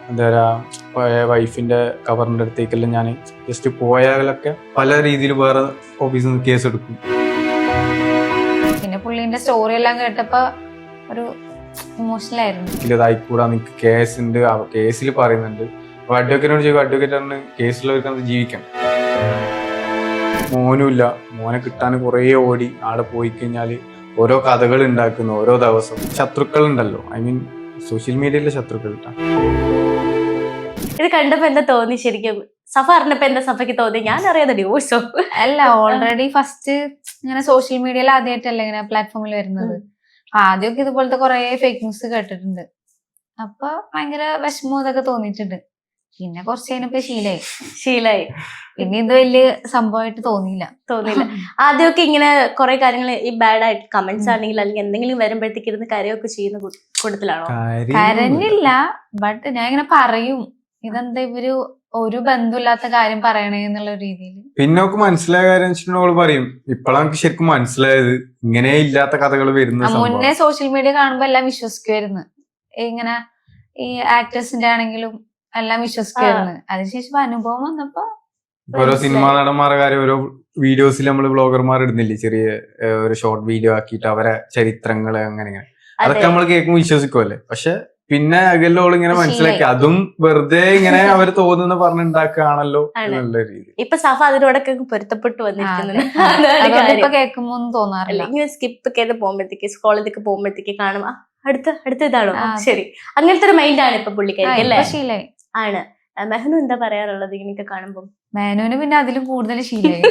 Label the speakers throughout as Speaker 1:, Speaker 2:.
Speaker 1: എന്താ പറയുക വൈഫിന്റെ കവറിന്റെ അടുത്തേക്കെല്ലാം ഞാൻ ജസ്റ്റ് പോയാലൊക്കെ പല രീതിയിൽ വേറെ ഓഫീസിൽ നിന്ന് കേസ് എടുക്കും.
Speaker 2: പിന്നെ പുള്ളിന്റെ സ്റ്റോറി എല്ലാം കേട്ടപ്പോ ഒരു ഇമോഷണൽ ആയിരുന്നു.
Speaker 1: ഇതായിക്കൂടാ, നിനക്ക് കേസുണ്ട്, കേസിൽ പറയുന്നുണ്ട്. അപ്പൊ അഡ്വക്കേറ്റിനോട് ചോദിക്കും, അഡ്വക്കേറ്റാണ് കേസിലുള്ളവർക്ക് ജീവിക്കണം. മോനുമില്ല, മോനെ കിട്ടാൻ കുറേ ഓടി ആടെ പോയി കഴിഞ്ഞാൽ ഓരോ കഥകൾ ഉണ്ടാക്കുന്നു ഓരോ ദിവസം. ശത്രുക്കൾ ഉണ്ടല്ലോ, ഐ മീൻ സോഷ്യൽ മീഡിയയിലെ ശത്രുക്കൾ.
Speaker 3: ഇത് കണ്ടപ്പോ എന്താ തോന്നി ശരിക്കും? സഫ അറിഞ്ഞപ്പോ എന്താ സഫയ്ക്ക് തോന്നി? ഞാൻ അറിയാതെ ഡിവോഴ്സോ
Speaker 2: അല്ല, ഓൾറെഡി ഫസ്റ്റ് ഇങ്ങനെ സോഷ്യൽ മീഡിയയിൽ ആദ്യമായിട്ടല്ലേ ഇങ്ങനെ പ്ലാറ്റ്ഫോമിൽ വരുന്നത്. ആദ്യമൊക്കെ ഇതുപോലത്തെ കുറെ ഫേക്ക് ന്യൂസ് കേട്ടിട്ടുണ്ട്. അപ്പൊ ഭയങ്കര വിഷമം ഇതൊക്കെ തോന്നിയിട്ടുണ്ട്. പിന്നെ കുറച്ച് കഴിഞ്ഞപ്പോ ശീലായി. പിന്നെ ഇത് വലിയ സംഭവമായിട്ട് തോന്നിയില്ല.
Speaker 3: ആദ്യമൊക്കെ ഇങ്ങനെ കുറെ കാര്യങ്ങൾ ഈ ബാഡ് ആയിട്ട് കമന്റ്സ് ആണെങ്കിൽ അല്ലെങ്കിൽ എന്തെങ്കിലും വരുമ്പോഴത്തേക്ക് ഇരുന്ന് കരയൊക്കെ ചെയ്യുന്ന കൂട്ടത്തിലാണോ?
Speaker 2: കരഞ്ഞില്ല, ബട്ട് ഞാൻ ഇങ്ങനെ പറയും, ഇതെന്താ ഇവര് ഒരു ബന്ധമില്ലാത്ത കാര്യം പറയണേ എന്നുള്ള രീതിയിൽ.
Speaker 1: പിന്നെ ഒക്കെ മനസ്സിലായ കാര്യം പറയും, ഇപ്പോഴാണ് ശരിക്കും മനസ്സിലായത് ഇങ്ങനെ ഇല്ലാത്ത കഥകൾ വരുന്ന.
Speaker 2: മുന്നേ സോഷ്യൽ മീഡിയ കാണുമ്പോ എല്ലാം വിശ്വസിക്കുമായിരുന്നു, ഇങ്ങനെ ഈ ആക്ടേഴ്സിന്റെ ആണെങ്കിലും എല്ലാം വിശ്വസിക്കുമായിരുന്നു. അതിനുശേഷം അനുഭവം വന്നപ്പോ
Speaker 1: ഓരോ സിനിമാ നടന്മാരുടെ കാര്യം ഓരോ വീഡിയോസിൽ നമ്മൾ ബ്ലോഗർമാർ ഇടുന്നില്ലേ, ചെറിയ ഒരു ഷോർട്ട് വീഡിയോ ആക്കിയിട്ട് അവരെ ചരിത്രങ്ങള് അങ്ങനെ അതൊക്കെ നമ്മൾ കേൾക്കുമ്പോൾ വിശ്വസിക്കുമല്ലേ. പക്ഷെ പിന്നെ അകലോൾ ഇങ്ങനെ മനസ്സിലാക്കി അതും വെറുതെ ഇങ്ങനെ അവർ തോന്നുന്ന പറഞ്ഞുണ്ടാക്കുകയാണല്ലോ എന്നുള്ള രീതി.
Speaker 3: ഇപ്പൊ സഫ അതിനോടൊക്കെ പൊരുത്തപ്പെട്ടു വന്നിരിക്കുന്നു.
Speaker 2: കേൾക്കുമ്പോ ഒന്നും തോന്നാറില്ല.
Speaker 3: ഇങ്ങനെ സ്കിപ്പ് ചെയ്ത് പോകുമ്പോഴത്തേക്ക് സ്കോളിലേക്ക് പോകുമ്പോഴത്തേക്ക് കാണും അടുത്ത ഇതാണോ, ശരി, അങ്ങനത്തെ ഒരു മൈൻഡാണ് ഇപ്പൊ പുള്ളിക്കാരിക്ക് അല്ലേ? ആണ്. മെഹനു എന്താ പറയാറുള്ളത് ഇങ്ങനെയൊക്കെ കാണുമ്പോ?
Speaker 2: മെഹനുവിന് പിന്നെ അതിലും കൂടുതൽ ശീലമായി.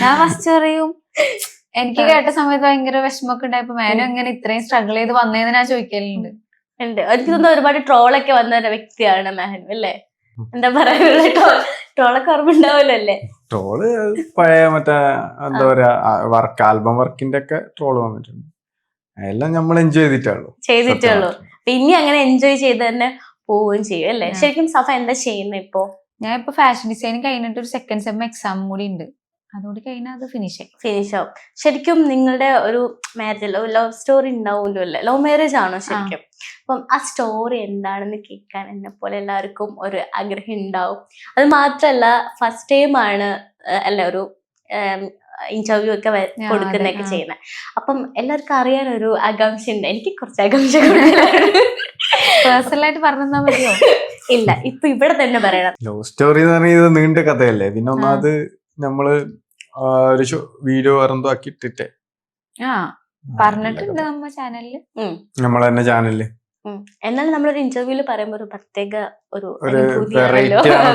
Speaker 2: ഞാൻ ഫസ്റ്റ് പറയും, എനിക്ക് കേട്ട സമയത്ത് ഭയങ്കര വിഷമൊക്കെ ഉണ്ടായപ്പോ മേനു എങ്ങനെ ഇത്രയും സ്ട്രഗിൾ ചെയ്ത് വന്നേന്ന് ഞാൻ ചോദിക്കലുണ്ട്.
Speaker 3: എനിക്ക് തോന്നുന്നു ഒരുപാട് ട്രോളൊക്കെ വന്ന ഒരു വ്യക്തിയാണ് മെഹനു അല്ലേ? എന്താ പറയാ, ട്രോളൊക്കെ ഓർമ്മയുണ്ടാവല്ലോ അല്ലേ?
Speaker 1: ട്രോള് പഴയ മറ്റേ എന്താ പറയാ വർക്ക് ആൽബം വർക്കിന്റെ ഒക്കെ ട്രോള് വന്നിട്ടുണ്ട്. അതെല്ലാം നമ്മൾ എൻജോയ് ചെയ്തിട്ടുള്ളൂ.
Speaker 3: പിന്നെ അങ്ങനെ എൻജോയ് ചെയ്ത് തന്നെ പോവുകയും ചെയ്യും അല്ലേ? ശരിക്കും സഫ എന്താ ചെയ്യുന്നത് ഇപ്പോ?
Speaker 2: ഞാൻ ഇപ്പൊ ഫാഷൻ ഡിസൈനിങ് കഴിഞ്ഞിട്ട് ഒരു സെക്കൻഡ് സെം എക്സാം കൂടി ഉണ്ട്. അതുകൂടി കഴിഞ്ഞാൽ അത് ഫിനിഷ് ആവും.
Speaker 3: ശരിക്കും നിങ്ങളുടെ ഒരു മാരേജ് ലവ് സ്റ്റോറി ഉണ്ടാവുമല്ലോ അല്ലേ? ലവ് മാരേജ് ആണോ ശരിക്കും? അപ്പം ആ സ്റ്റോറി എന്താണെന്ന് കേൾക്കാൻ എന്നെ പോലെ എല്ലാവർക്കും ഒരു ആഗ്രഹം ഉണ്ടാവും. അത് മാത്രല്ല ഫസ്റ്റ് ടൈം ആണ് അല്ല ഒരു ഇന്റർവ്യൂ ഒക്കെ കൊടുക്കുന്നൊക്കെ ചെയ്യുന്നത്. അപ്പം എല്ലാവർക്കും അറിയാനൊരു ആകാംക്ഷ ഉണ്ട്. എനിക്ക് കുറച്ച് ആകാംക്ഷ
Speaker 2: പേഴ്സണലായിട്ട് പറഞ്ഞാൽ മതിയോ?
Speaker 3: ഇല്ല, ഇപ്പൊ ഇവിടെ തന്നെ പറയണം.
Speaker 1: ലവ് സ്റ്റോറി എന്ന് പറഞ്ഞാൽ നീണ്ട കഥയല്ലേ. പിന്നെ ഒന്നാമത് നമ്മള് ഒരു വീഡിയോ എന്തോ ആക്കിയിട്ടിട്ടേ
Speaker 2: പറഞ്ഞിട്ടുണ്ട് നമ്മ ചാനലില്,
Speaker 1: നമ്മളെ തന്നെ ചാനലില്.
Speaker 3: എന്നാലും നമ്മളൊരു ഇന്റർവ്യൂല് പറയുമ്പോ ഒരു പ്രത്യേക ഒരു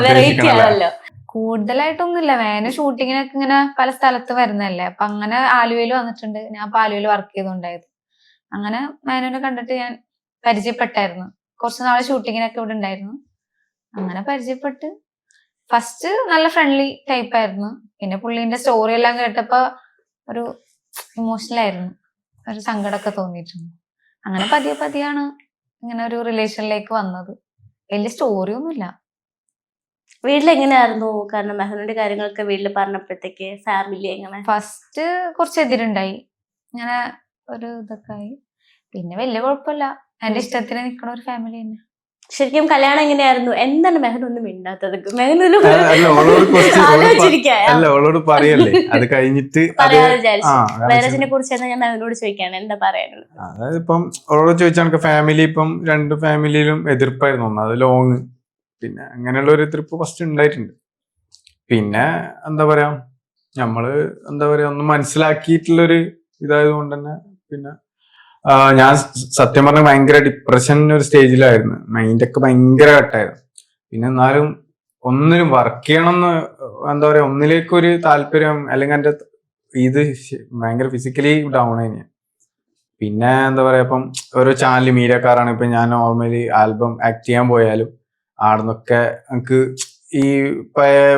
Speaker 1: വെറൈറ്റി
Speaker 3: ആണല്ലോ.
Speaker 2: കൂടുതലായിട്ടൊന്നുമില്ല. വേന ഷൂട്ടിങ്ങിനൊക്കെ ഇങ്ങനെ പല സ്ഥലത്ത് വരുന്നല്ലേ. അപ്പൊ അങ്ങനെ ആലുവയിൽ വന്നിട്ടുണ്ട്. ഞാൻ ഇപ്പൊ ആലുവയിൽ വർക്ക് ചെയ്തുണ്ടായത്. അങ്ങനെ മേനുവിനെ കണ്ടിട്ട് ഞാൻ പരിചയപ്പെട്ടായിരുന്നു. കുറച്ച് നാളെ ഷൂട്ടിങ്ങിനൊക്കെ ഇവിടെ ഉണ്ടായിരുന്നു. അങ്ങനെ പരിചയപ്പെട്ട് ഫസ്റ്റ് നല്ല ഫ്രണ്ട്ലി ടൈപ്പ് ആയിരുന്നു. പിന്നെ പുള്ളിന്റെ സ്റ്റോറി എല്ലാം കേട്ടപ്പോ ഒരു ഇമോഷണൽ ആയിരുന്നു, ഒരു സങ്കടമൊക്കെ തോന്നിയിട്ടുണ്ട്. അങ്ങനെ പതിയാണ് ഇങ്ങനെ ഒരു റിലേഷനിലേക്ക് വന്നത്. വലിയ സ്റ്റോറി ഒന്നുമില്ല.
Speaker 3: വീട്ടിലെങ്ങനെയായിരുന്നു? കാരണം മെഹനുവിന്റെ കാര്യങ്ങളൊക്കെ വീട്ടിൽ പറഞ്ഞപ്പോഴത്തേക്ക് ഫാമിലി എങ്ങനെ?
Speaker 2: ഫസ്റ്റ് കുറച്ച് എതിരുണ്ടായി, ഇങ്ങനെ ഒരു ഇതൊക്കെ ആയി. പിന്നെ വലിയ കുഴപ്പമില്ല, എന്റെ ഇഷ്ടത്തിന് നിൽക്കണ ഒരു ഫാമിലി തന്നെ.
Speaker 3: ശരിക്കും കല്യാണം എങ്ങനെയായിരുന്നു? എന്താണ് മെഹനൊന്നും മിണ്ടാത്തത്?
Speaker 1: ഓളോട് പറയല്ലേ അത് കഴിഞ്ഞിട്ട്
Speaker 3: മാരേജിനെ കുറിച്ച് ഞാൻ മെഹനോട് ചോദിക്കാണ്, എന്താ പറയാനുള്ളത്?
Speaker 1: അതായത് ഇപ്പം ഓളോട് ചോദിച്ചാൽ ഫാമിലി ഇപ്പം രണ്ട് ഫാമിലിയിലും എതിർപ്പായിരുന്നു. അത് ലോങ്, പിന്നെ അങ്ങനെയുള്ള ഒരു എതിർപ്പ് ഫസ്റ്റ് ഉണ്ടായിട്ടുണ്ട്. പിന്നെ എന്താ പറയാ, നമ്മള് എന്താ പറയാ ഒന്ന് മനസ്സിലാക്കിയിട്ടുള്ളൊരു ഇതായത് കൊണ്ട് തന്നെ പിന്നെ ഞാൻ സത്യം പറഞ്ഞ ഭയങ്കര ഡിപ്രഷൻ ഒരു സ്റ്റേജിലായിരുന്നു. മൈൻഡൊക്കെ ഭയങ്കര കട്ടായിരുന്നു. പിന്നെ എന്നാലും ഒന്നിനും വർക്ക് ചെയ്യണമെന്ന് എന്താ പറയാ ഒന്നിലേക്കൊരു താല്പര്യം അല്ലെങ്കിൽ എൻ്റെ ഇത് ഭയങ്കര ഫിസിക്കലി ഡൗൺ ആയി. പിന്നെ എന്താ പറയാ ഇപ്പം ഓരോ ചാനൽ മീഡിയക്കാരാണ്. ഇപ്പൊ ഞാൻ നോർമലി ആൽബം ആക്ട് ചെയ്യാൻ പോയാലും ആടുന്നൊക്കെ നമുക്ക് ഈ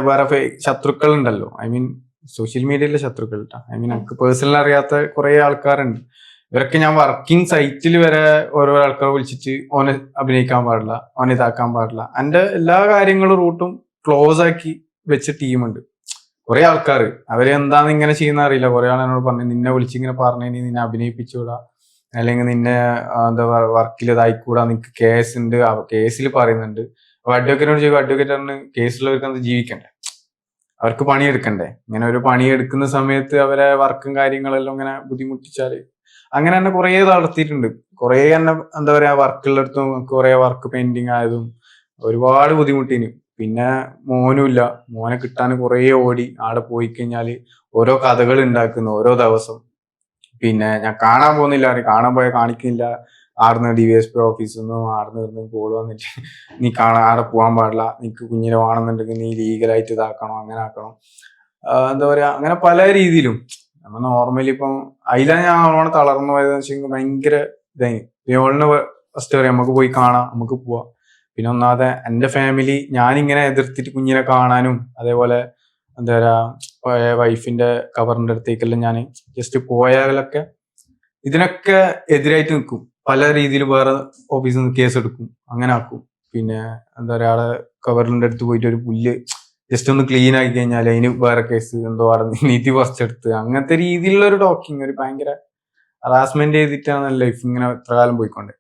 Speaker 1: വേറെ ശത്രുക്കൾ ഉണ്ടല്ലോ, ഐ മീൻ സോഷ്യൽ മീഡിയയിലെ ശത്രുക്കൾ. ഐ മീൻ നമുക്ക് പേഴ്സണലി അറിയാത്ത കുറെ ആൾക്കാരുണ്ട്. ഇവരൊക്കെ ഞാൻ വർക്കിംഗ് സൈറ്റിൽ വരെ ഓരോ ആൾക്കാരെ വിളിച്ചിട്ട് ഓനെ അഭിനയിക്കാൻ പാടില്ല, ഓനെ ഇതാക്കാൻ പാടില്ല, എന്റെ എല്ലാ കാര്യങ്ങളും റൂട്ടും ക്ലോസ് ആക്കി വെച്ച ടീമുണ്ട്. കുറെ ആൾക്കാർ അവരെ എന്താന്ന് ഇങ്ങനെ ചെയ്യുന്ന അറിയില്ല. കുറെ ആൾ എന്നോട് പറഞ്ഞു, നിന്നെ വിളിച്ചിങ്ങനെ പറഞ്ഞു നിന്നെ അഭിനയിപ്പിച്ചുകൂടാ, അല്ലെങ്കിൽ നിന്നെ എന്താ വർക്കിൽ ഇതായിക്കൂടാ, നിനക്ക് കേസ് ഉണ്ട്, കേസിൽ പറയുന്നുണ്ട്. അപ്പൊ അഡ്വക്കേറ്റിനോട് ചോദിക്കും, അഡ്വക്കേറ്റ് കേസിലുള്ളവർക്ക് അത് ജീവിക്കണ്ടേ, അവർക്ക് പണിയെടുക്കണ്ടേ. ഇങ്ങനെ ഒരു പണിയെടുക്കുന്ന സമയത്ത് അവരെ വർക്കും കാര്യങ്ങളെല്ലാം ഇങ്ങനെ ബുദ്ധിമുട്ടിച്ചാല് അങ്ങനെ തന്നെ കുറേ നടത്തിയിട്ടുണ്ട്. കുറേ തന്നെ എന്താ പറയാ വർക്കുള്ളിടത്തും കുറെ വർക്ക് പെൻഡിങ് ആയതും ഒരുപാട് ബുദ്ധിമുട്ടിന്. പിന്നെ മോനുമില്ല, മോനെ കിട്ടാൻ കുറേ ഓടി. ആടെ പോയി കഴിഞ്ഞാല് ഓരോ കഥകൾ ഉണ്ടാക്കുന്നു ഓരോ ദിവസം. പിന്നെ ഞാൻ കാണാൻ പോകുന്നില്ല, കാണാൻ പോയാൽ കാണിക്കുന്നില്ല. ആടുന്ന് DYSP ഓഫീസിൽ നിന്നും ആടുന്ന് കോള് വന്നിട്ട് നീ ആടെ പോകാൻ പാടില്ല, നിനക്ക് കുഞ്ഞിനെ വേണമെന്നുണ്ടെങ്കിൽ നീ ലീഗലായിട്ട് ഇതാക്കണം, അങ്ങനെ ആക്കണം. എന്താ പറയാ അങ്ങനെ പല രീതിയിലും. നമ്മൾ നോർമലി ഇപ്പം അതിലാണ് ഞാൻ അവളോട് തളർന്നു പോയതെന്ന് വെച്ചാൽ ഭയങ്കര ഇതായി. ഓളിനെ ഫസ്റ്റ് പറയാം നമുക്ക് പോയി കാണാം, നമുക്ക് പോവാം. പിന്നെ ഒന്നാമതെ എന്റെ ഫാമിലി ഞാനിങ്ങനെ എതിർത്തിട്ട് കുഞ്ഞിനെ കാണാനും അതേപോലെ എന്താ പറയാ വൈഫിന്റെ കവറിന്റെ അടുത്തേക്കെല്ലാം ഞാൻ ജസ്റ്റ് പോയാലൊക്കെ ഇതിനൊക്കെ എതിരായിട്ട് നിൽക്കും. പല രീതിയിൽ വേറെ ഓഫീസിൽ നിന്ന് കേസ് എടുക്കും, അങ്ങനെ ആക്കും. പിന്നെ എന്താ പറയാ ആളെ കവറിന്റെ അടുത്ത് പോയിട്ട് ഒരു പുല്ല് ജസ്റ്റ് ഒന്ന് ക്ലീൻ ആക്കി കഴിഞ്ഞാൽ അതിന് വേറെ കേസ്, എന്തോ നീതി കുറച്ചെടുത്ത്, അങ്ങനത്തെ രീതിയിലുള്ള ഒരു ടോക്കിങ്, ഒരു ഭയങ്കര ഹറാസ്മെന്റ് ചെയ്തിട്ടാണ് ലൈഫ് ഇങ്ങനെ എത്ര കാലം പോയിക്കൊണ്ട്.